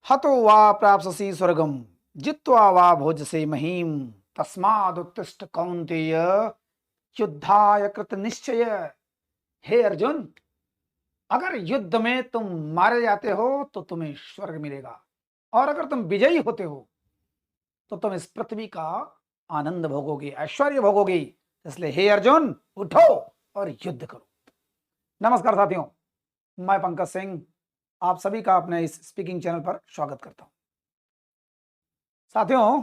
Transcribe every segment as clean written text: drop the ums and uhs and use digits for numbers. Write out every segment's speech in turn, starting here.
हतो वा प्राप्स्यसि स्वर्गम जित्वा वा भोजसे महीम तस्मादुत्तिष्ठ कौन्तेय युद्धाय कृत निश्चय। हे अर्जुन, अगर युद्ध में तुम मारे जाते हो तो तुम्हें स्वर्ग मिलेगा, और अगर तुम विजयी होते हो तो तुम इस पृथ्वी का आनंद भोगोगे, ऐश्वर्य भोगोगे। इसलिए हे अर्जुन, उठो और युद्ध करो। नमस्कार साथियों, मैं पंकज सिंह आप सभी का अपने इस स्पीकिंग चैनल पर स्वागत करता हूं। साथियों,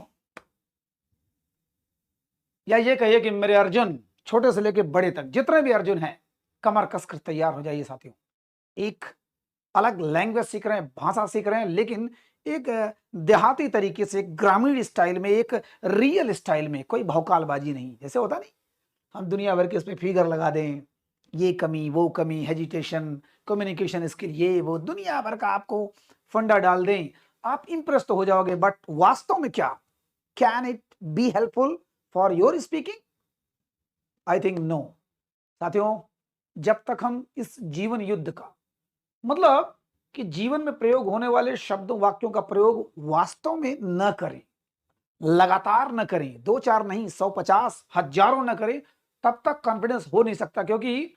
या ये कहिए कि मेरे अर्जुन, छोटे से लेकर बड़े तक जितने भी अर्जुन हैं, कमर कसकर तैयार हो जाइए साथियों। एक अलग लैंग्वेज सीख रहे हैं, भाषा सीख रहे हैं, लेकिन एक देहाती तरीके से, ग्रामीण स्टाइल में, एक रियल स्टाइल में, कोई भौकालबाजी नहीं। जैसे होता नहीं, हम दुनिया भर के इस पे फिगर लगा दें, ये कमी वो कमी, हेजिटेशन, कम्युनिकेशन स्किल, ये वो दुनिया भर का आपको फंडा डाल दें, आप इंप्रेस तो हो जाओगे, बट वास्तव में क्या, can it be helpful for your speaking? I think no. साथियों, जब तक हम इस जीवन युद्ध का, मतलब कि जीवन में प्रयोग होने वाले शब्दों वाक्यों का प्रयोग वास्तव में न करें, लगातार न करें, 2-4 नहीं, 100-50 हजारों न करें, तब तक कॉन्फिडेंस हो नहीं सकता। क्योंकि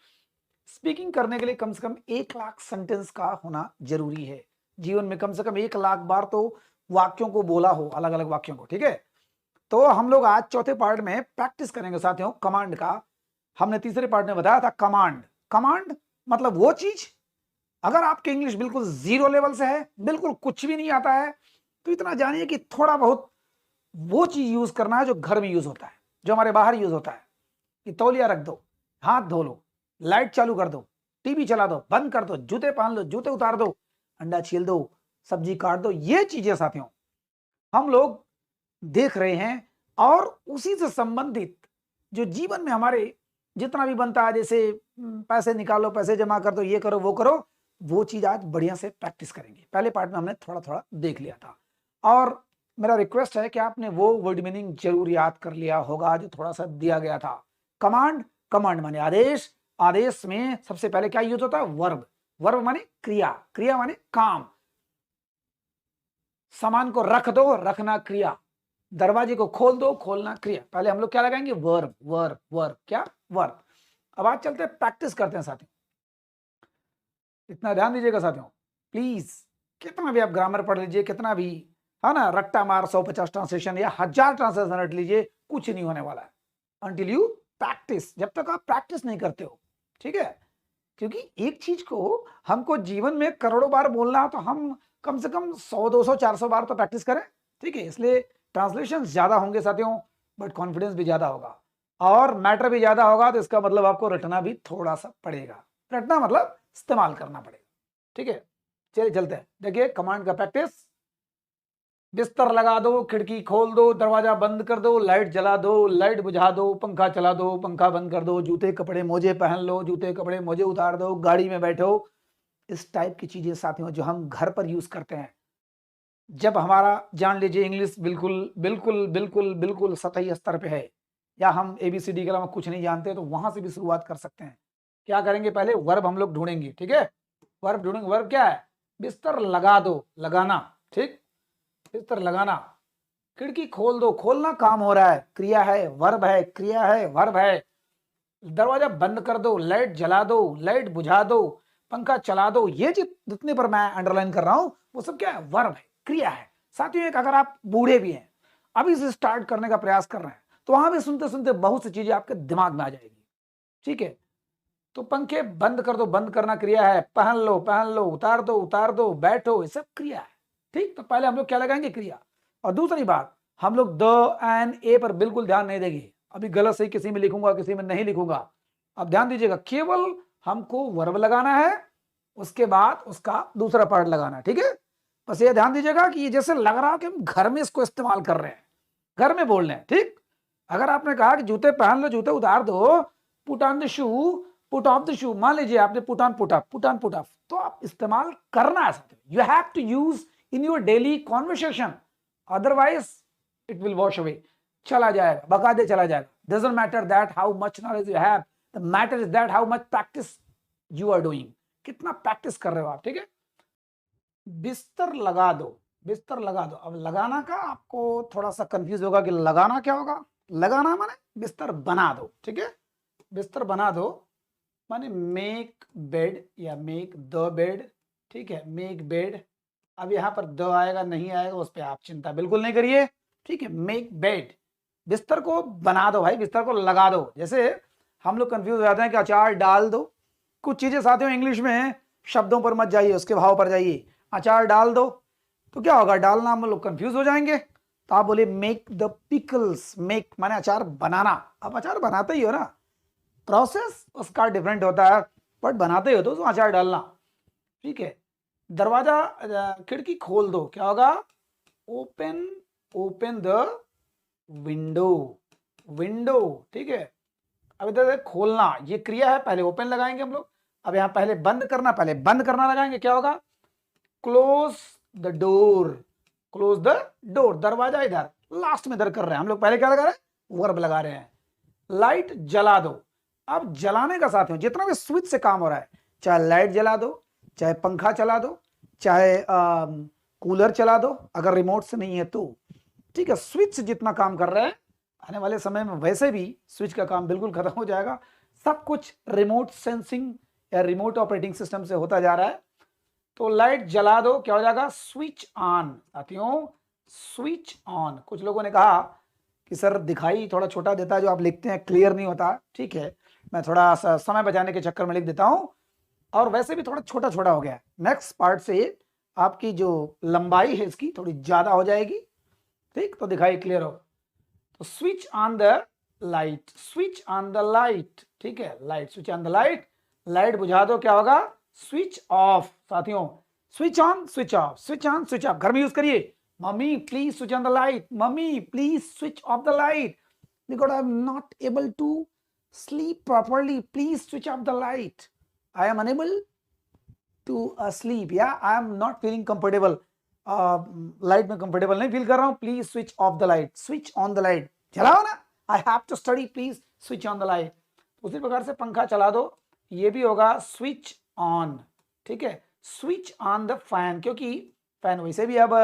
स्पीकिंग करने के लिए कम से कम 1 लाख सेंटेंस का होना जरूरी है। जीवन में कम से कम 1 लाख बार तो वाक्यों को बोला हो, अलग अलग वाक्यों को। ठीक है, तो हम लोग आज चौथे पार्ट में प्रैक्टिस करेंगे साथियों कमांड का। हमने तीसरे पार्ट में बताया था कमांड। कमांड मतलब वो चीज, अगर आपके इंग्लिश बिल्कुल 0 लेवल से है, बिल्कुल कुछ भी नहीं आता है, तो इतना जानिए कि थोड़ा बहुत वो चीज यूज करना है जो घर में यूज होता है, जो हमारे बाहर यूज होता है। कि तौलिया रख दो, हाथ धो लो, लाइट चालू कर दो, टीवी चला दो, बंद कर दो, जूते पहन लो, जूते उतार दो, अंडा छील दो, सब्जी काट दो। ये चीजें साथियों हम लोग देख रहे हैं, और उसी से संबंधित जो जीवन में हमारे जितना भी बनता है, जैसे पैसे निकालो, पैसे जमा कर दो, ये करो वो करो, वो चीज आज बढ़िया से प्रैक्टिस करेंगे। पहले पार्ट में हमने थोड़ा थोड़ा देख लिया था, और मेरा रिक्वेस्ट है कि आपने वो वर्ड मीनिंग जरूर याद कर लिया होगा जो थोड़ा सा दिया गया था। कमांड, कमांड माने आदेश, आदेश में सबसे पहले क्या यूज होता है? वर्ब। वर्ब माने क्रिया, क्रिया माने काम। सामान को रख दो, रखना क्रिया। दरवाजे को खोल दो, खोलना क्रिया। पहले हम लोग क्या लगाएंगे? Verb, verb, verb. क्या? वर्ब। अब आज चलते हैं, प्रैक्टिस करते हैं साथियों। इतना ध्यान दीजिएगा साथियों प्लीज। कितना भी आप ग्रामर पढ़ लीजिए, कितना भी, है ना, रट्टा मार 150 ट्रांसलेशन या 1000 ट्रांसलेशन रट लीजिए, कुछ नहीं होने वाला है अंटिल यू प्रैक्टिस। जब तक आप प्रैक्टिस नहीं करते हो, ठीक है? क्योंकि एक चीज को हमको जीवन में करोड़ों बार बोलना है, तो हम कम से कम 100, 200, 400 बार तो प्रैक्टिस करें। ठीक है, इसलिए ट्रांसलेशन ज्यादा होंगे साथियों, बट कॉन्फिडेंस भी ज्यादा होगा, और मैटर भी ज्यादा होगा। तो इसका मतलब आपको रटना भी थोड़ा सा पड़ेगा। रटना मतलब इस्तेमाल करना पड़ेगा। ठीक है, चलिए चलते हैं। देखिए कमांड का प्रैक्टिस। बिस्तर लगा दो, खिड़की खोल दो, दरवाजा बंद कर दो, लाइट जला दो, लाइट बुझा दो, पंखा चला दो, पंखा बंद कर दो, जूते कपड़े मोजे पहन लो, जूते कपड़े मोजे उतार दो, गाड़ी में बैठो। इस टाइप की चीजें साथियों जो हम घर पर यूज करते हैं, जब हमारा, जान लीजिए, इंग्लिश बिल्कुल बिल्कुल बिल्कुल बिल्कुल सतही स्तर पे है, या हम ABCD के अलावा कुछ नहीं जानते, तो वहां से भी शुरुआत कर सकते हैं। क्या करेंगे? पहले वर्ब हम लोग ढूंढेंगे। ठीक है, वर्ब ढूंढेंगे। वर्ब क्या है? बिस्तर लगा दो, लगाना। ठीक, बिस्तर लगाना। खिड़की खोल दो, खोलना काम हो रहा है, क्रिया है, वर्ब है, क्रिया है, वर्ब है। दरवाजा बंद कर दो, लाइट जला दो, लाइट बुझा दो, पंखा चला दो। ये जितने पर मैं अंडरलाइन कर रहा हूं, वो सब क्या है? वर्ब है, क्रिया है। साथियों, एक अगर आप बूढ़े भी हैं, अभी से स्टार्ट करने का प्रयास कर रहे हैं, तो वहां भी सुनते सुनते बहुत सी चीजें आपके दिमाग में आ जाएगी। ठीक है, तो पंखे बंद कर दो, बंद करना क्रिया है। पहन लो, उतार दो, बैठो, ये सब क्रिया है। ठीक, तो पहले हम लोग क्या लगाएंगे? क्रिया। और दूसरी बात, हम लोग द एंड ए पर बिल्कुल ध्यान नहीं देंगे। अभी गलत सही किसी में लिखूंगा, किसी में नहीं लिखूंगा। अब ध्यान दीजिएगा, केवल हमको वर्ब लगाना है, उसके बाद उसका दूसरा पार्ट लगाना है। ठीक है, बस ये ध्यान दीजिएगा कि ये जैसे लग रहा है कि हम घर में इसको इस्तेमाल कर रहे हैं, घर में बोल रहे हैं। ठीक, अगर आपने कहा कि जूते पहन लो, जूते उतार दो, put on the shoe, put off the shoe, मान लीजिए आपने put on put off, put on put off, तो आप इस्तेमाल करना है। You have to use in your daily conversation, otherwise it will wash away, चला जाएगा, बका दे चला जाएगा। Doesn't matter that how much knowledge you have, the matter is that how much practice you are doing, कितना practice कर रहे हो आप। ठीक है, बिस्तर लगा दो, बिस्तर लगा दो। अब लगाना का आपको थोड़ा सा कंफ्यूज होगा कि लगाना क्या होगा। लगाना माने बिस्तर बना दो, ठीक है, बिस्तर बना दो माने मेक बेड या मेक द बेड, ठीक है, मेक बेड। अब यहाँ पर द आएगा नहीं आएगा उस पर आप चिंता बिल्कुल नहीं करिए, ठीक है, मेक बेड, बिस्तर को बना दो भाई, बिस्तर को लगा दो। जैसे हम लोग कंफ्यूज हो जाते हैं कि अचार डाल दो, कुछ चीजें साथियों इंग्लिश में हैं, शब्दों पर मत जाइए, उसके भाव पर जाइए। अचार डाल दो तो क्या होगा, डालना, हम लोग कंफ्यूज हो जाएंगे। तो आप बोले मेक द पिकल्स, मेक माने अचार बनाना। अब अचार बनाते ही हो ना, प्रोसेस उसका डिफरेंट होता है, बट बनाते ही हो तो अचार डालना, ठीक है। दरवाजा खिड़की खोल दो, क्या होगा, open, open the window, window, ठीक है। अब इधर खोलना ये क्रिया है, पहले ओपन लगाएंगे हम लोग। अब यहां पहले बंद करना, पहले बंद करना लगाएंगे, क्या होगा, close the door, close the door. दरवाजा इधर लास्ट में इधर कर रहे हैं हम लोग, पहले क्या लगा रहे हैं, वर्ब लगा रहे हैं। लाइट जला दो। अब जलाने का साथियों जितना भी स्विच से काम हो रहा है, चाहे लाइट जला दो, चाहे पंखा चला दो, चाहे कूलर चला दो, अगर रिमोट से नहीं है तो, ठीक है, स्विच से जितना काम कर रहा है, आने वाले समय में वैसे भी स्विच का काम बिल्कुल खत्म हो जाएगा। सब कुछ रिमोट सेंसिंग या रिमोट ऑपरेटिंग सिस्टम से होता जा रहा है। तो लाइट जला दो, क्या हो जाएगा, स्विच ऑन। साथियों स्विच ऑन। कुछ लोगों ने कहा कि सर दिखाई थोड़ा छोटा देता है, जो आप लिखते हैं क्लियर नहीं होता, ठीक है, मैं थोड़ा सा समय बचाने के चक्कर में लिख देता हूं, और वैसे भी थोड़ा छोटा छोटा हो गया। नेक्स्ट पार्ट से आपकी जो लंबाई है इसकी थोड़ी ज्यादा हो जाएगी, ठीक, तो दिखाई क्लियर हो। तो switch on the light, switch on the light, ठीक है, light, switch on the light, light बुझा दो, क्या होगा, स्विच ऑफ। साथियों switch on switch off, switch on switch off, घर में यूज करिए, mummy please switch on the light, mummy please switch off the light, because I am not able to sleep properly, please switch off the light, I am unable to sleep, yeah, I am not feeling comfortable, light में comfortable नहीं feel कर रहा हूं, please switch off the light, switch on the light, चलाओ ना, I have to study, please switch on the light. उसी प्रकार से पंखा चला दो, ये भी होगा स्विच ऑन, ठीक है, स्विच ऑन द फैन, क्योंकि फैन वैसे भी अब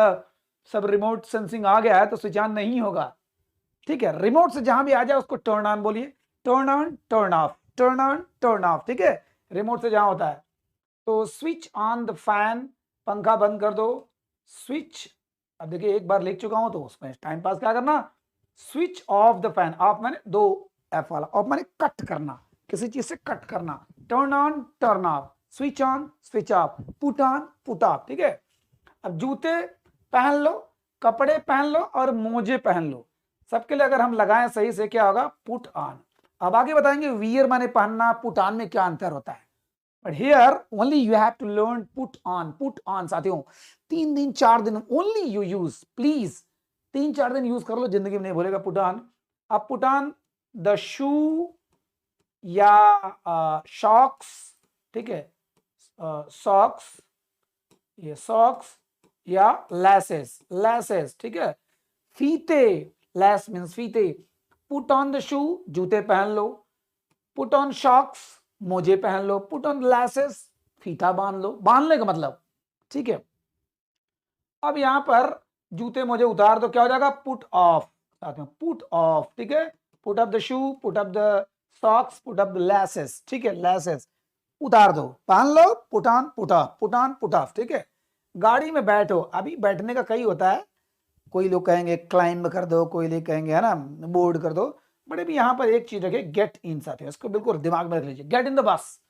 सब रिमोट सेंसिंग आ गया है तो स्विच ऑन नहीं होगा, ठीक है, रिमोट से जहां भी आ जाए उसको टर्न ऑन बोलिए, turn on turn off, turn on turn off, ठीक है, रिमोट से जहां होता है। तो स्विच ऑन द फैन, पंखा बंद कर दो, स्विच, अब देखिए एक बार लिख चुका हूं तो उसमें टाइम पास क्या करना, switch off the fan, of माने दो एफ वाला, ऑफ माने कट करना, किसी चीज से कट करना, turn on turn off, switch on switch of, put on put off, ठीक है। अब जूते पहन लो, कपड़े पहन लो और मोजे पहन लो, सबके लिए अगर हम लगाएं सही से क्या होगा, पुट ऑन। अब आगे बताएंगे वियर माने पहनना, पुट ऑन में क्या अंतर होता है, but here only you have to learn put on. Put on साथियों 3 दिन 4 दिन ओनली यू यूज, प्लीज 3-4 दिन यूज कर लो, जिंदगी में नहीं भूलेगा पुट ऑन। अब पुट ऑन द शू या सॉक्स, ठीक है, सॉक्स, ये सॉक्स या लैसेस, लैसेस, ठीक है, फीते, लैस मीन्स फीते, पुट ऑन द शू, जूते पहन लो, पुट ऑन शॉक्स, मोजे पहन लो, पुट ऑन लैसेस, फीता बांध लो, बांधने का मतलब, ठीक है। अब यहां पर जूते मोजे उतार दो, क्या हो जाएगा, पुट ऑफ, साथ में पुट ऑफ, ठीक है, put up the shoe, put up the socks, put up the laces, ठीक है, लैसेस उतार दो, पहन लो, put on put off, put on put off, ठीक है। गाड़ी में बैठो, अभी बैठने का कई होता है, कोई लोग कहेंगे क्लाइंब कर दो, कोई लोग कहेंगे है ना बोर्ड कर दो, बट अभी यहां पर एक चीज रखे, गेट इन, साथियों इसको बिल्कुल दिमाग में रख लीजिए, get in the bus,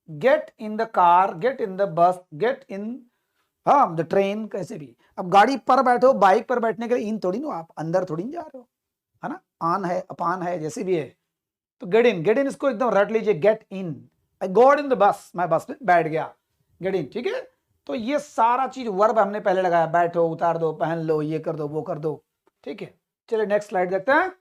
get in the car, get in the bus, get in, हाँ द ट्रेन, कैसे भी। अब गाड़ी पर बैठो, बाइक पर बैठने के लिए इन थोड़ी ना, आप अंदर थोड़ी ना जा रहे हो, है ना, आन है अपान है जैसे भी है, तो गेट इन, गेट इन इसको एकदम रट लीजिए, get in, I got in the bus, मैं बस में बैठ गया, गेट इन, ठीक है। तो ये सारा चीज वर्ब हमने पहले लगाया, बैठो, उतार दो, पहन लो, ये कर दो, वो कर दो, ठीक है। चलिए नेक्स्ट स्लाइड देखते हैं।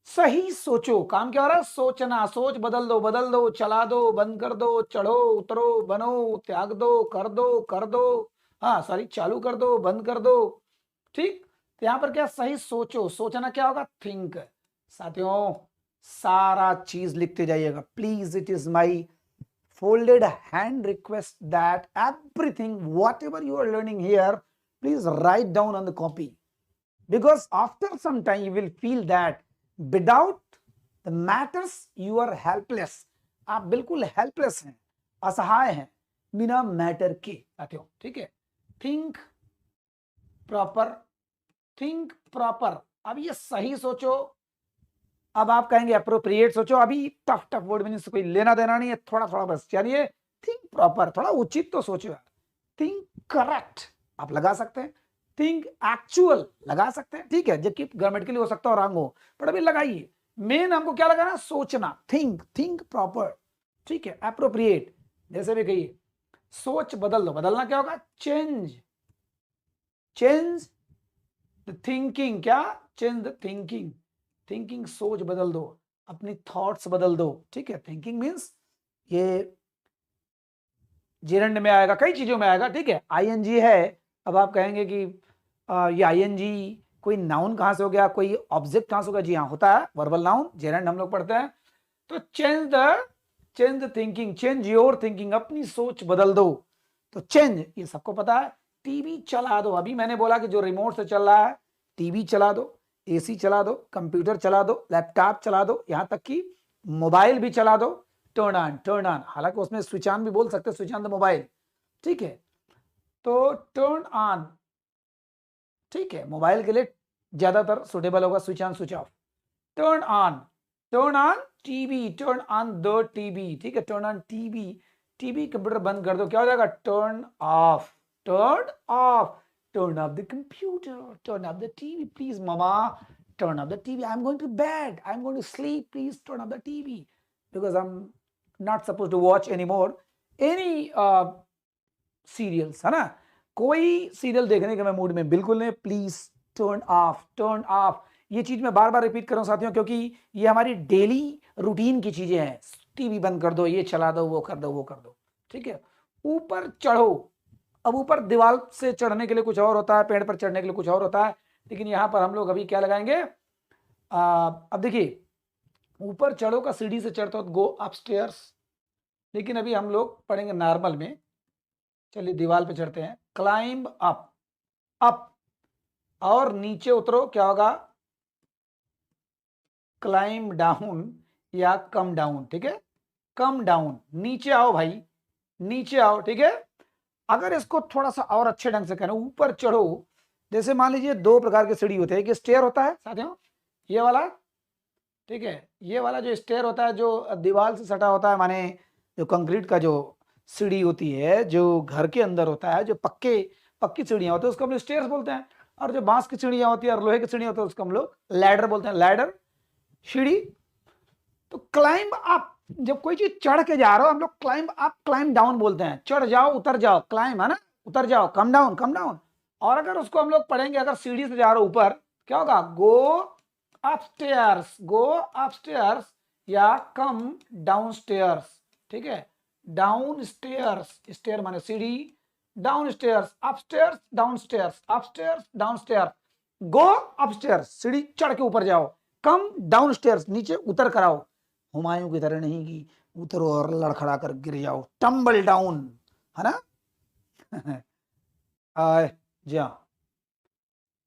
सही सोचो, काम क्या हो रहा है, सोचना, सोच बदल दो, चला दो, बंद कर दो, चढ़ो उतरो, बनो, त्याग दो, कर दो, हाँ सॉरी, चालू कर दो, बंद कर दो, ठीक। तो यहां पर क्या, सही सोचो, सोचना क्या होगा, थिंक। साथियों सारा चीज लिखते जाइएगा please, it is my folded hand request that everything whatever you are learning here, please write down on the copy, because after some time you will feel that without the matters you are helpless. आप बिल्कुल helpless हैं, असहाय हैं बिना matter के साथियों, ठीक है। Think proper, think proper. अब ये सही सोचो, अब आप कहेंगे अप्रोप्रिएट सोचो, अभी टफ टफ वर्ड मीनिंग से कोई लेना देना नहीं है, थोड़ा थोड़ा बस यानी थिंक प्रॉपर, थोड़ा उचित तो सोचो यार। थिंक करेक्ट आप लगा सकते हैं, थिंक एक्चुअल लगा सकते हैं, ठीक है, जबकि ग्रामेटिकली हो सकता है और रॉन्ग हो, बट अभी लगाइए। मेन हमको क्या लगाना, सोचना, थिंक, थिंक प्रॉपर, ठीक है। अप्रोप्रिएट जैसे भी कहिए, सोच बदल दो, बदलना क्या होगा, चेंज, चेंज द थिंकिंग, क्या, चेंज द थिंकिंग, थिंकिंग सोच बदल दो, अपनी थॉट्स बदल दो, ठीक है। थिंकिंग मीन्स ये जेरेंड में आएगा, कई चीजों में आएगा, ठीक है। आईएनजी है, अब आप कहेंगे कि ये आईएनजी कोई नाउन कहां से हो गया, कोई ऑब्जेक्ट कहां से हो गया, जी हाँ होता है, वर्बल नाउन, जेरेंड हम लोग पढ़ते हैं। तो change the thinking, change your thinking, अपनी सोच बदल दो। तो चेंज ये सबको पता है। टीवी चला दो, अभी मैंने बोला कि जो रिमोट से चल रहा है, टीवी चला दो, एसी चला दो, कंप्यूटर चला दो, लैपटॉप चला दो, यहां तक कि मोबाइल भी चला दो, टर्न ऑन, टर्न ऑन, हालांकि उसमें स्विच ऑन भी बोल सकते हैं, स्विच ऑन द मोबाइल, ठीक है। तो टर्न ऑन, ठीक है, मोबाइल के लिए ज्यादातर सुटेबल होगा switch on switch of. Turn on, turn on TV, turn on the TV, ठीक है, turn on TV, TV computer बंद कर दो, क्या हो जाएगा, turn off, turn off, turn off the computer, turn off the TV, please mama, turn off the TV, I'm going to bed, I'm going to sleep, please turn off the TV, because I'm not supposed to watch anymore any serials, है ना, कोई serial देखने के मैं mood में बिल्कुल नहीं, please turn off, turn off. ये चीज मैं बार बार रिपीट कर रहा हूं साथियों, क्योंकि ये हमारी डेली रूटीन की चीजें हैं। टीवी बंद कर दो, ये चला दो, वो कर दो, वो कर दो, ठीक है। ऊपर चढ़ो, अब ऊपर दीवार से चढ़ने के लिए कुछ और होता है, पेड़ पर चढ़ने के लिए कुछ और होता है, लेकिन यहां पर हम लोग अभी क्या लगाएंगे, अब देखिए, ऊपर चढ़ो का सीढ़ी से चढ़ते हो गो अपस्टेयर्स, लेकिन अभी हम लोग पढ़ेंगे नॉर्मल में, चलिए दीवार पे चढ़ते हैं, क्लाइंब अप, अप, और नीचे उतरो क्या होगा, क्लाइंब डाउन या कम डाउन, ठीक है, कम डाउन, नीचे आओ भाई, नीचे आओ, ठीक है। अगर इसको थोड़ा सा और अच्छे ढंग से कहना, ऊपर चढ़ो, जैसे मान लीजिए दो प्रकार के सीढ़ी होते हैं, एक स्टेयर होता है साथियों, ये वाला, ठीक है, ये वाला जो स्टेयर होता है, जो दीवार से सटा होता है, माने जो कंक्रीट का जो सीढ़ी होती है, जो घर के अंदर होता है, जो पक्की सीढ़ियां होती है, उसको हम लोग स्टेयर्स बोलते हैं, और जो बांस की सीढ़ियां होती है और लोहे की सीढ़ियां होती है, उसको हम लोग लैडर बोलते हैं, लैडर, सीढ़ी। तो क्लाइंब अप, जब कोई चीज चढ़ के जा रहा हो हम लोग क्लाइंब अप, क्लाइंब डाउन बोलते हैं, चढ़ जाओ, उतर जाओ, क्लाइंब है ना, उतर जाओ, कम डाउन, कम डाउन। और अगर उसको हम लोग पढ़ेंगे, अगर सीढ़ी से जा रहे हो ऊपर, क्या होगा, गो अपस्टेयर्स, गो अपस्टेयर्स या कम डाउन स्टेयर्स, ठीक है, डाउन स्टेयर्स, स्टेयर माने सीढ़ी, down stairs, upstairs, down stairs, upstairs, down stairs, गो अपस्टेयर्स, सीढ़ी चढ़ के ऊपर जाओ, कम डाउन स्टेयर्स, नीचे उतर कर आओ, हुमायूं की तरह नहीं कि उतरो और लड़खड़ा कर गिर जाओ, टम्बल डाउन, है ना। जी हाँ,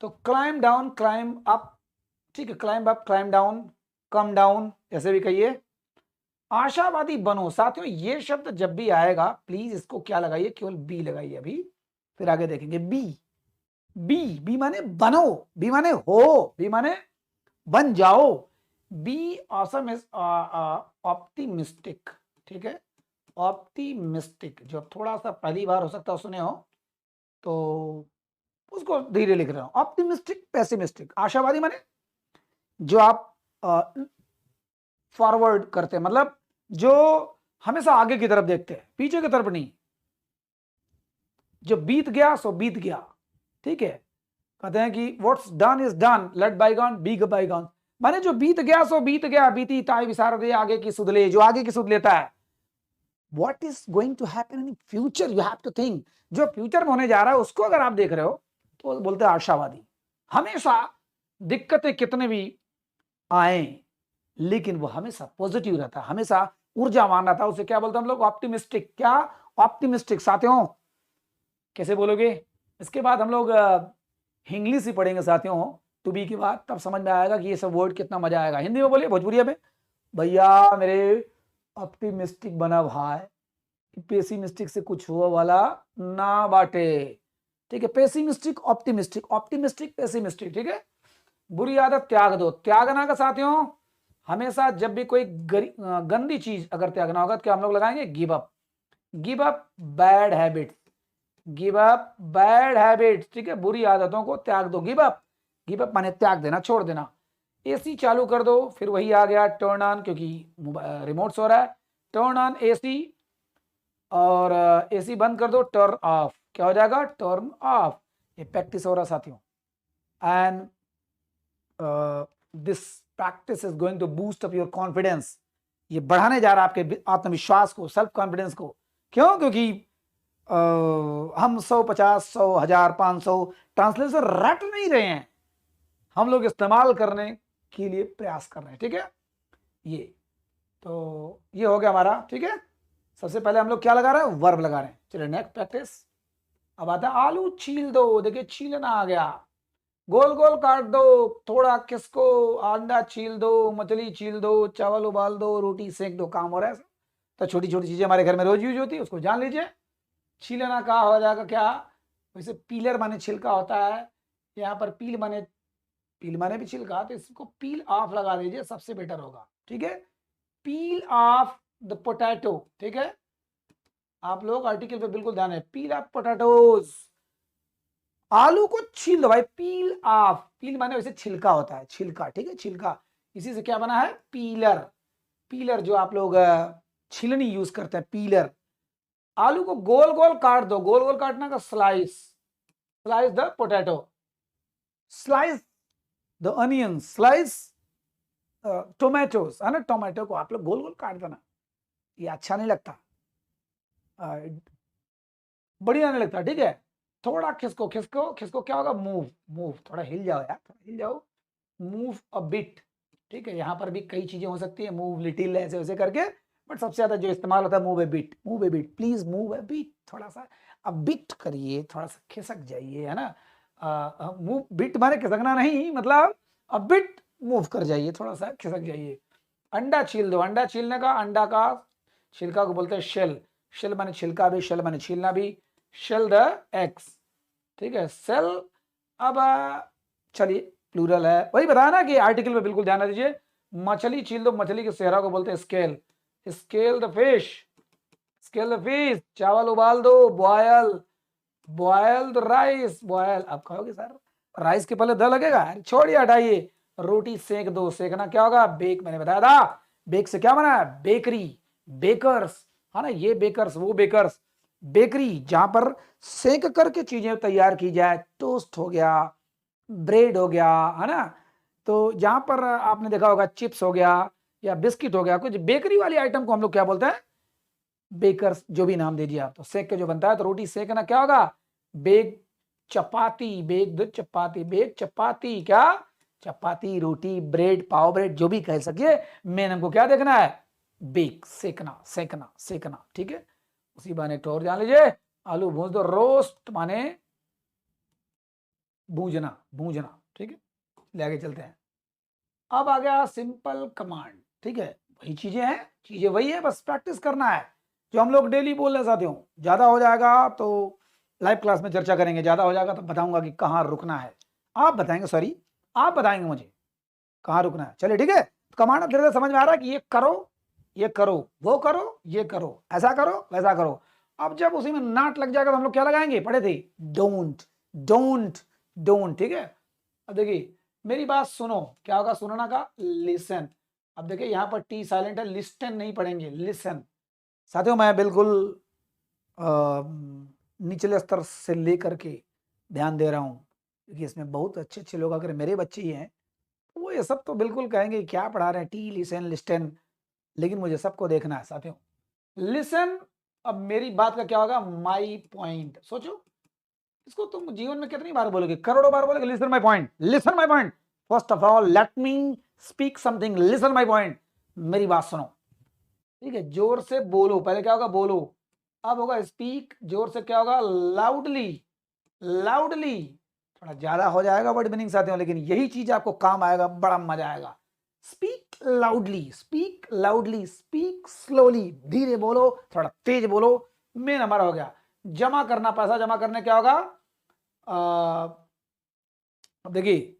तो क्लाइंब डाउन, क्लाइंब अप, ठीक है, climb up, climb down, come down, ऐसे भी कहिए। आशावादी बनो साथियों, ये शब्द जब भी आएगा प्लीज इसको क्या लगाइए, केवल बी लगाइए अभी, फिर आगे देखेंगे। बी, बी, बी माने बनो, बी माने हो, बी माने बन जाओ। बी ऑसम इज ऑप्टिमिस्टिक, ठीक है, ऑप्टिमिस्टिक, जो थोड़ा सा पहली बार हो सकता है सुने हो तो उसको धीरे लिख रहा हूं। ऑप्टिमिस्टिक, पेसिमिस्टिक, आशावादी माने जो आप फॉरवर्ड करते हैं, मतलब जो हमेशा आगे की तरफ देखते हैं, पीछे की तरफ नहीं, जो बीत गया सो बीत गया, ठीक है। कहते हैं कि what's done is done, let bygone be bygone, माने जो बीत गया सो बीत गया, बीती ताई विसार दे, आगे की सुध ले, जो आगे की सुध लेता है। What is going to happen in future, you have to think, जो फ्यूचर में होने जा रहा है उसको अगर आप देख रहे हो तो बोलते हैं आशावादी। हमेशा दिक्कतें कितने भी आए लेकिन वो हमेशा पॉजिटिव रहता है, हमेशा ऊर्जावान रहता है, उसे क्या बोलते हैं हम लोग, ऑप्टिमिस्टिक। क्या, ऑप्टिमिस्टिक साथियों, कैसे बोलोगे, इसके बाद हम लोग इंग्लिश ही पढ़ेंगे साथियों, टू बी के बाद, तब समझ में आएगा कि ये सब वर्ड कितना मजा आएगा। हिंदी में बोलिए, भोजपुरी में। भैया मेरे ऑप्टिमिस्टिक बना भाई, पेसिमिस्टिक से कुछ हुआ वाला ना बाटे, ठीक है। पेसिमिस्टिक ऑप्टिमिस्टिक, ऑप्टिमिस्टिक पेसिमिस्टिक, ठीक है। बुरी आदत त्याग दो, त्यागना का साथियों हमेशा जब भी कोई गंदी चीज अगर त्यागना होगा तो क्या हम लोग लगाएंगे, give up. Give up bad habits, give up bad habits, ठीक है। बुरी आदतों को त्याग दो, गिव अप। गिव अप माने त्याग देना, छोड़ देना। एसी चालू कर दो, फिर वही आ गया टर्न ऑन, क्योंकि रिमोट सो रहा है। टर्न ऑन एसी, और एसी बंद कर दो, टर्न ऑफ। क्या हो जाएगा, टर्न ऑफ। ये प्रैक्टिस हो रहा साथियों, and this practice is going to boost up your confidence. ये बढ़ाने जा रहा है आपके आत्मविश्वास को, सेल्फ कॉन्फिडेंस को। क्यों, क्योंकि हम 100, 50, 100, 1000, 500 ट्रांसलेशन रट नहीं रहे हैं, हम लोग इस्तेमाल करने के लिए प्रयास कर रहे हैं, ठीक है। ये तो ये हो गया हमारा, ठीक है। सबसे पहले हम लोग क्या लगा रहे हैं, वर्ब लगा रहे हैं। चलिए नेक्स्ट प्रैक्टिस। अब आता है आलू छील दो, देखिए छीलना आ गया। गोल गोल काट दो, थोड़ा किसको, अंडा छील दो, मछली छील दो, चावल उबाल दो, रोटी सेक दो, काम हो रहा है। तो छोटी छोटी चीजें हमारे घर में रोज यूज होती है, उसको जान लीजिए। छीलना का हो जाएगा क्या, वैसे पीलर माने छिलका होता है, यहाँ पर पील माने भी छिलका, तो इसको पील ऑफ लगा दीजिए, सबसे बेटर होगा, ठीक है। पील ऑफ द पोटैटो, ठीक है। आप लोग आर्टिकल पे बिल्कुल ध्यान है, पील ऑफ पोटैटोज। आलू को छील दो भाई, पील ऑफ। पील माने वैसे छिलका होता है, छिलका, ठीक है, छिलका। इसी से क्या बना है, पीलर। पीलर जो आप लोग छिलनी यूज करते हैं, पीलर। आलू को गोल गोल काट दो, गोल गोल काटना का slice, slice the potato, slice the onion, slice tomatoes, है ना। टोमेटो को आप लोग गोल गोल काट देना, ये अच्छा नहीं लगता, बढ़िया नहीं लगता, ठीक है। थोड़ा खिसको खिसको खिसको, क्या होगा, मूव, मूव, थोड़ा हिल जाओ यार, थोड़ा हिल जाओ, मूव अ बिट, ठीक है। यहाँ पर भी कई चीजें हो सकती है, मूव लिटिल, ऐसे वैसे करके, बट सबसे ज्यादा जो इस्तेमाल होता है move A bit, move A bit, please move A bit, थोड़ा सा अब बिट करिए, थोड़ा सा खिसक जाइए, है ना। मूव बिट माने खिसकना नहीं, मतलब अब बिट मूव कर जाइए, थोड़ा सा खिसक जाइए। अंडा छील दो, अंडा छीलने का, अंडा का छिलका को बोलते हैं शेल। शेल माने छिलका भी, शेल माने छीलना भी। शेल द एग्स, ठीक है, सेल। अब चलिए प्लूरल है, वही बताया ना कि आर्टिकल में बिल्कुल ध्यान दीजिए। मछली छील दो, मछली के सेहरा को बोलते हैं scale. Scale the fish, scale the fish. चावल उबाल दो, boil, boil the rice, boil. आप कहोगे सर राइस के पहले द लगेगा, छोड़िए हटाइए। रोटी सेक दो, सेकना क्या होगा, बेक, मैंने बताया था। बेक से क्या बना है, बेकरी, बेकर्स, है ना। ये बेकर्स, वो बेकर्स, बेकरी जहां पर सेक करके चीजें तैयार की जाए। टोस्ट हो गया, ब्रेड हो गया, है ना। तो जहां पर आपने देखा होगा चिप्स हो गया या बिस्किट हो गया, कुछ बेकरी वाली आइटम को हम लोग क्या बोलते हैं, बेकर्स, जो भी नाम दीजिए आप। तो सेक के जो बनता है, तो रोटी सेकना क्या होगा, bake chapati, bake the chapati, bake chapati, क्या चपाती, रोटी, ब्रेड, पाव ब्रेड, जो भी कह सकिए, मेन हमको क्या देखना है, बेक, सेकना, सेकना, सेकना, ठीक है। उसी बाने एक और जान लीजिए, आलू भूंज दो, रोस्ट माने भूंजना, भूंजना, ठीक है। ले आगे चलते हैं। अब आ गया सिंपल कमांड, ठीक है। वही चीजें हैं, चीजें वही है, बस प्रैक्टिस करना है, जो हम लोग डेली बोल रहे साथियों। ज्यादा हो जाएगा तो लाइव क्लास में चर्चा करेंगे, ज्यादा हो जाएगा तो बताऊंगा कि कहाँ रुकना है। आप बताएंगे, सॉरी आप बताएंगे मुझे कहाँ रुकना है। चलिए ठीक है, कमांड धीरे धीरे समझ में आ रहा है कि ये करो, ये करो, वो करो, ये करो, ऐसा करो, वैसा करो। अब जब उसी में नाट लग जाएगा तो हम लोग क्या लगाएंगे, पढ़े थे, डोंट, डोंट, डोंट, ठीक है। अब देखिए मेरी बात सुनो, क्या होगा सुनना का, लिसन। अब देखिए यहाँ पर टी साइलेंट है, लिस्टन नहीं पढ़ेंगे, लिसन। साथियों मैं बिल्कुल निचले स्तर से लेकर के ध्यान दे रहा हूँ, क्योंकि इसमें बहुत अच्छे अच्छे लोग, अगर मेरे बच्चे ही हैं तो वो ये सब तो बिल्कुल कहेंगे क्या पढ़ा रहे हैं, टी, लिसन, लिस्टन, लेकिन मुझे सबको देखना है साथियों। लिसन, अब मेरी बात का क्या होगा, माई पॉइंट। सोचो इसको तुम जीवन में कितनी बार बोलोगे, करोड़ों बार बोलोगे, listen my point, listen my point. First of all let me speak something, listen my point, मेरी बात सुनो, ठीक है। जोर से बोलो, पहले क्या होगा, बोलो, अब होगा स्पीक, जोर से क्या होगा, लाउडली, लाउडली, थोड़ा ज्यादा हो जाएगा वर्ड मीनिंग साथियों, लेकिन यही चीज आपको काम आएगा, बड़ा मजा आएगा। Speak loudly, speak loudly, speak slowly, धीरे बोलो, थोड़ा तेज बोलो। मेन हमारा हो गया जमा करना, पैसा जमा करने क्या होगा, अब देखिए,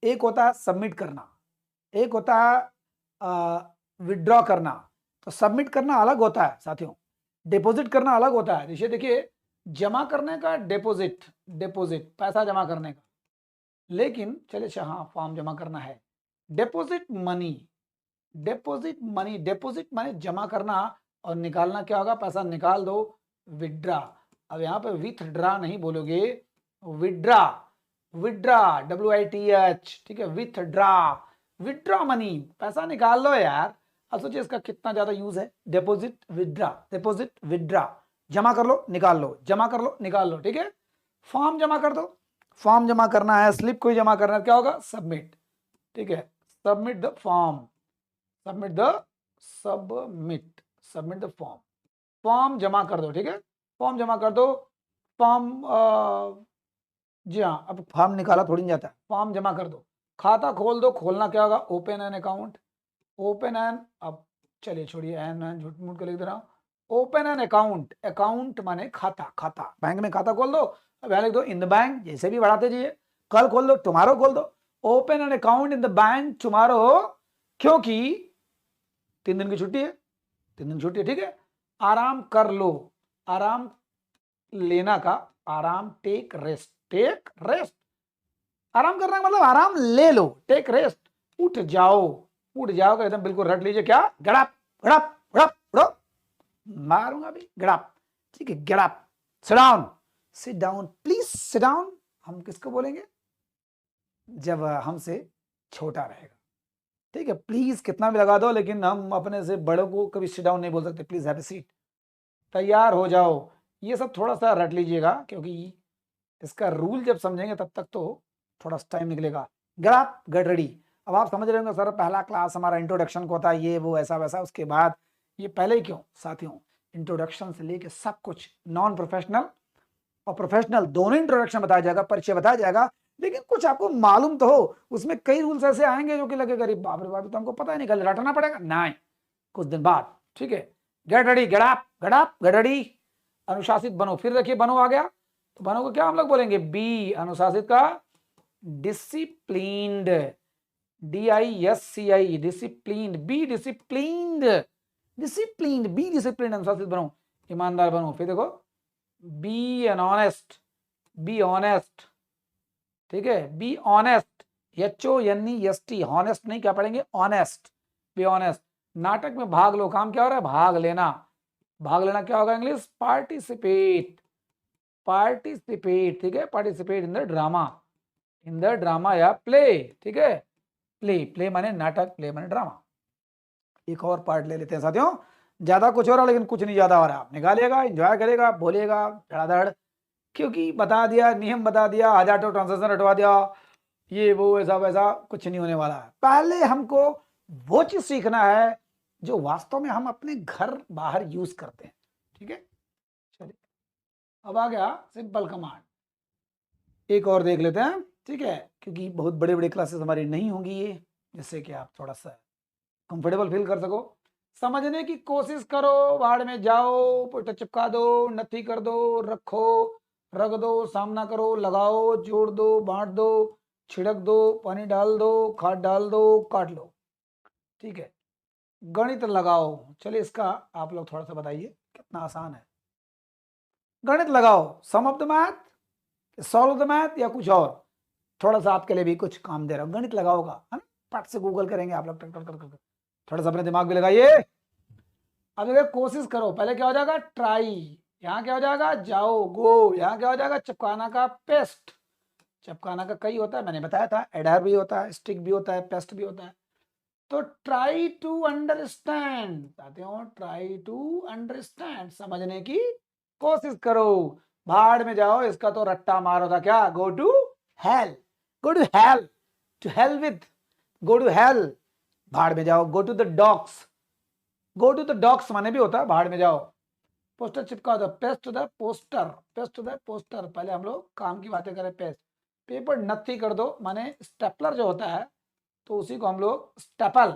एक होता है सबमिट करना, एक होता है विड्रॉ करना। तो सबमिट करना अलग होता है साथियों, डिपॉजिट करना अलग होता है। जैसे देखिए, जमा करने का डिपॉजिट, डिपॉजिट पैसा जमा करने का, लेकिन चलिए अच्छा हाँ फॉर्म जमा करना है। Deposit money, deposit money, deposit माने जमा करना, और निकालना क्या होगा, पैसा निकाल दो, विड्रा। अब यहाँ पे विथ ड्रा नहीं बोलोगे, विड्रा, विड्रा, WITH, ठीक है, विथ ड्रा, विड्रा मनी, पैसा निकाल लो यार। अब सोचिए इसका कितना ज्यादा यूज है, डिपॉजिट विड्रा, डिपॉजिट विड्रा, जमा कर लो निकाल लो, जमा कर लो निकाल लो, ठीक है। फॉर्म जमा कर दो, फॉर्म जमा करना है, स्लिप कोई जमा करना है, क्या होगा, सबमिट, ठीक है, submit the form, submit the, submit, submit the form, form जमा कर दो, ठीक है, फॉर्म जमा कर दो, फॉर्म, जी हाँ, अब फॉर्म निकाला थोड़ी नहीं जाता है, फॉर्म जमा कर दो, खाता खोल दो, खोलना क्या होगा, open an account, open an, अब चलिए छोड़िए एन एन झूठ मूठ के लिख दे रहा हूँ, ओपन एन अकाउंट, अकाउंट माने खाता, खाता, बैंक में खाता खोल दो, अब यहाँ लिख दो इन द बैंक, जैसे भी बढ़ाते जाइए, कल खोल दो, टुमारो खोल दो, open an account in the bank tomorrow, क्योंकि 3 दिन की छुट्टी है, 3 दिन छुट्टी है, ठीक है। आराम कर लो, आराम लेना का, आराम, टेक रेस्ट, टेक रेस्ट, आराम करना का मतलब आराम ले लो, टेक रेस्ट, उठ जाओ, उठ जाओ का एकदम बिल्कुल रट लीजिए, क्या, गड़प गड़प गड़प गड़प, मारूंगा अभी, गड़प, ठीक है, गड़प, sit down, sit down, please sit down, हम किसको बोलेंगे, जब हमसे छोटा रहेगा, ठीक है, प्लीज कितना भी लगा दो, लेकिन हम अपने से बड़ों को कभी सिट डाउन नहीं बोल सकते, प्लीज हैव अ सीट, तैयार हो जाओ, ये सब थोड़ा सा रट लीजिएगा, क्योंकि इसका रूल जब समझेंगे तब तक तो थोड़ा सा टाइम निकलेगा। गेट अप, गेट रेडी, अब आप समझ रहे होंगे सर पहला क्लास हमारा इंट्रोडक्शन को होता है, ये वो ऐसा वैसा, उसके बाद ये पहले ही क्यों साथियों, इंट्रोडक्शन से लेके सब कुछ, नॉन प्रोफेशनल और प्रोफेशनल दोनों इंट्रोडक्शन बताया जाएगा, परिचय बताया जाएगा, लेकिन कुछ आपको मालूम तो हो, उसमें कई रूल्स ऐसे आएंगे जो कि लगेगा अरे बाप रे बाप, तो हमको पता ही नहीं, कल रटना पड़ेगा, नहीं, कुछ दिन बाद, ठीक है। Get ready, get up, get up, get ready, अनुशासित बनो, फिर देखिए बनो आ गया, तो बनो को क्या हम लोग बोलेंगे, बी, अनुशासित का disciplined, DISCI, disciplined, be disciplined, disciplined, be disciplined, अनुशासित बनो, ईमानदार बनो, फिर देखो be an honest, be honest, ठीक है, बी ऑनेस्ट, HONEST, हॉनेस्ट नहीं, क्या पढ़ेंगे, ऑनेस्ट, बी ऑनेस्ट, नाटक में भाग लो, काम क्या हो रहा है, भाग लेना, भाग लेना क्या होगा इंग्लिश, पार्टिसिपेट, पार्टिसिपेट, ठीक है, participate in the drama, in the drama या प्ले, ठीक है, प्ले, प्ले माने नाटक, प्ले माने ड्रामा। एक और पार्ट ले लेते हैं साथियों, ज्यादा कुछ हो रहा लेकिन कुछ नहीं ज्यादा हो रहा, आप निकालिएगा, एंजॉय करेगा, बोलिएगा धड़ाधड़, क्योंकि बता दिया, नियम बता दिया, आ जाटो ट्रांसलेशन हटवा दिया, ये वो ऐसा वैसा कुछ नहीं होने वाला है। पहले हमको वो चीज सीखना है जो वास्तव में हम अपने घर बाहर यूज करते हैं, ठीक है। चलिए अब आ गया सिंपल कमांड, एक और देख लेते हैं, ठीक है, क्योंकि बहुत बड़े बड़े क्लासेस हमारी नहीं होंगी ये, जिससे कि आप थोड़ा सा कंफर्टेबल फील कर सको, समझने की कोशिश करो, बाहर में जाओ, पोस्टर चिपका दो, नथी कर दो, रखो, रख दो, सामना करो, लगाओ, जोड़ दो, बांट दो, छिड़क दो, पानी डाल दो, खाद डाल दो, काट लो, ठीक है। गणित लगाओ, चलिए इसका आप लोग थोड़ा सा बताइए कितना आसान है, गणित लगाओ, sum of the math, solve the math, या कुछ और, थोड़ा सा आपके लिए भी कुछ काम दे रहा हूँ, गणित लगाओगा, है ना, पट से गूगल करेंगे आप लोग, थोड़ा सा अपने दिमाग भी लगाइए। अब देखिए कोशिश करो, पहले क्या हो जाएगा, ट्राई, यहाँ क्या हो जाएगा, जाओ, गो, यहाँ क्या हो जाएगा, चिपकाना का पेस्ट, चिपकाना का कई होता है, मैंने बताया था, एडर भी होता है, स्टिक भी होता है, पेस्ट भी होता है, तो ट्राई टू अंडरस्टैंड साथियों, ट्राई टू अंडरस्टैंड, समझने की कोशिश करो, भाड़ में जाओ, इसका तो रट्टा मारो था, क्या, go to hell, go to hell, to hell with, go to hell, भाड़ में जाओ, go to the dogs, go to the dogs माने भी होता है भाड़ में जाओ, पोस्टर चिपका दो, paste the poster, paste the poster. पहले हम लोग काम की बातें करें, पेस्ट। पेपर नत्थी कर दो, माने स्टेपलर जो होता है तो उसी को हम लोग staple,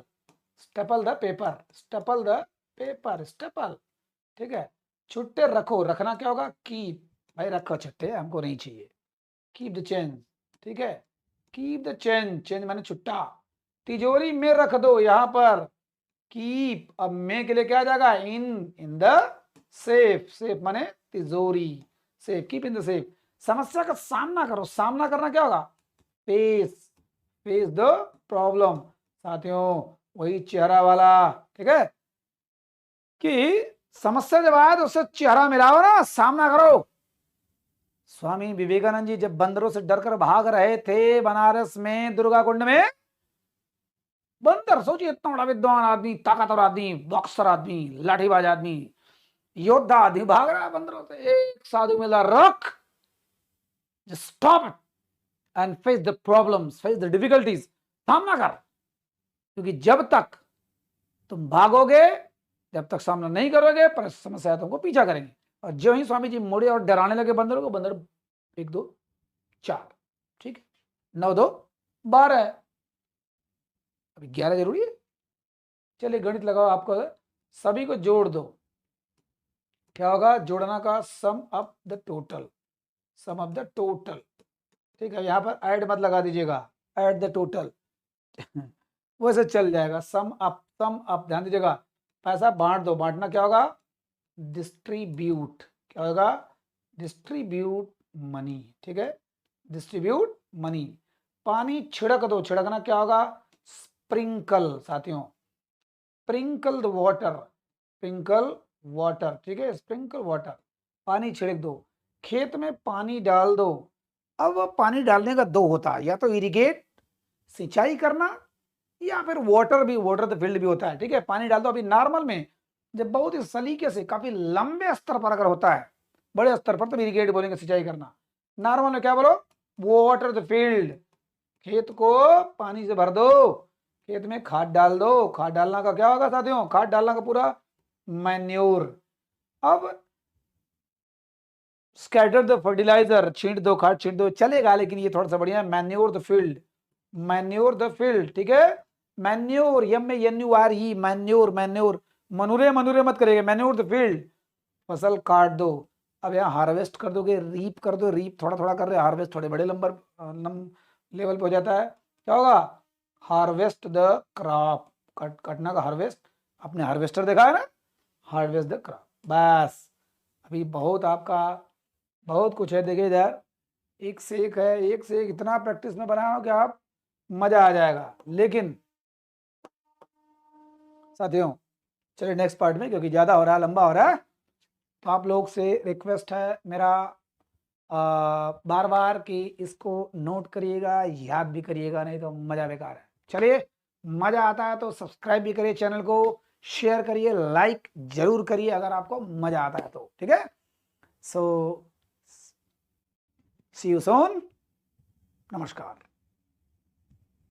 staple the paper, staple the paper, staple. ठीक है। छुट्टे रखो, रखना क्या होगा, कीप। भाई रखो छुट्टे, हमको नहीं चाहिए। कीप द चेंज, ठीक है। कीप द चेंज, चेंज माने छुट्टा। तिजोरी में रख दो, यहां पर कीप, अब में के लिए क्या आ जाएगा, इन द सेफ, सेफ माने तिजोरी, safe, keep in the safe. समस्या का सामना करो, सामना करना क्या होगा, फेस, फेस द प्रॉब्लम। साथियों वही चेहरा वाला, ठीक है, कि समस्या जब आए तो उससे चेहरा मिलाओ ना, सामना करो। स्वामी विवेकानंद जी जब बंदरों से डरकर भाग रहे थे बनारस में, दुर्गा कुंड में, बंदर, सोचिए इतना बड़ा विद्वान आदमी, ताकतवर आदमी, बॉक्सर आदमी, लाठीबाज आदमी, योद्धा आदमी भाग रहा है बंदरों से। एक साधु मिला, रख, stop it and face the problems, face the difficulties, सामना कर। क्योंकि जब तक तुम भागोगे, जब तक सामना नहीं करोगे, पर समस्या तुमको पीछा करेंगे। और जो ही स्वामी जी मुड़े और डराने लगे बंदरों को, बंदर 1 2 4, ठीक है, 9 2 12, अभी 11 जरूरी है। चलिए गणित लगाओ, आपको सभी को जोड़ दो, क्या होगा, जोड़ना का sum up the total, sum up the total. ठीक है, यहां पर ऐड मत लगा दीजिएगा, ऐड द टोटल वैसे चल जाएगा। सम अप, सम अप, ध्यान दीजिएगा। पैसा बांट दो, बांटना क्या होगा, डिस्ट्रीब्यूट, क्या होगा, डिस्ट्रीब्यूट मनी, ठीक है, डिस्ट्रीब्यूट मनी। पानी छिड़क दो, छिड़कना क्या होगा, स्प्रिंकल। साथियों sprinkle the water, sprinkle water, ठीक है, स्प्रिंकल वाटर, पानी छिड़क दो। खेत में पानी डाल दो। अब पानी डालने का 2 होता है, या तो इरिगेट, सिंचाई करना, या फिर वाटर भी, वाटर द फील्ड भी होता है, ठीक है। पानी डाल दो। अभी नॉर्मल में जब बहुत ही सलीके से, काफी लंबे स्तर पर अगर होता है, बड़े स्तर पर, तो इरिगेट बोलेंगे, सिंचाई करना। नॉर्मल में क्या बोलो, वाटर द फील्ड, खेत को पानी से भर दो, खेत में खाद डाल दो। खाद डालना का क्या होगा साथियों, खाद डालना का पूरा मैन्योर। अब स्कैटर द फर्टिलाइजर, छींट दो, खाद छींट दो, चलेगा, लेकिन ये थोड़ा सा बढ़िया है, manure the field, manure the field, ठीक है। Manure, MANURE, manure, manure, manure manure मत करेगा, मैन्योर द फील्ड। फसल काट दो। अब यहाँ हार्वेस्ट कर दोगे, रीप कर दो, रीप थोड़ा थोड़ा कर रहे, हार्वेस्ट थोड़े बड़े लेवल पे हो जाता है। क्या होगा, हार्वेस्ट द क्रॉप, कटना का हार्वेस्ट, आपने हार्वेस्टर देखा है ना, हार्वेस्ट द क्रॉप। बस अभी बहुत आपका बहुत कुछ है, देखिए इधर एक से एक है, एक से एक इतना प्रैक्टिस में बनाओ कि आप मजा आ जाएगा। लेकिन साथियों चलिए नेक्स्ट पार्ट में, क्योंकि ज़्यादा हो रहा है, लंबा हो रहा है, तो आप लोग से रिक्वेस्ट है मेरा, बार बार कि इसको नोट करिएगा, याद भी करिएगा, नहीं तो मज़ा बेकार है। चलिए मज़ा आता है तो सब्सक्राइब भी करिए चैनल को, शेयर करिए, लाइक जरूर करिए अगर आपको मज़ा आता है तो, ठीक है। सो सी यू सून, नमस्कार।